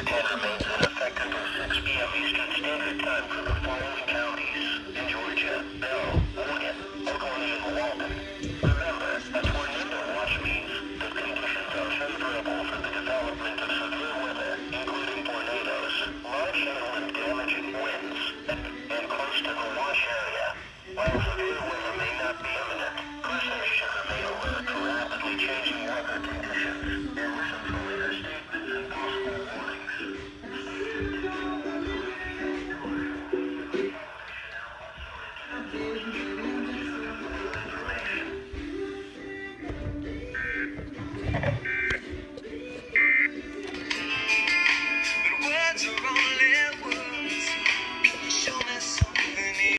10 remains in effect until 6 p.m. Eastern Standard Time for the following counties in Georgia: Bell, Oregon, Oconee, and Walden. Remember, a tornado watch means that conditions are favorable for the development of severe weather, including tornadoes, large hail and damaging winds, and close to the watch area. While severe weather may not be imminent, persons should remain alert to rapidly changing weather conditions and listen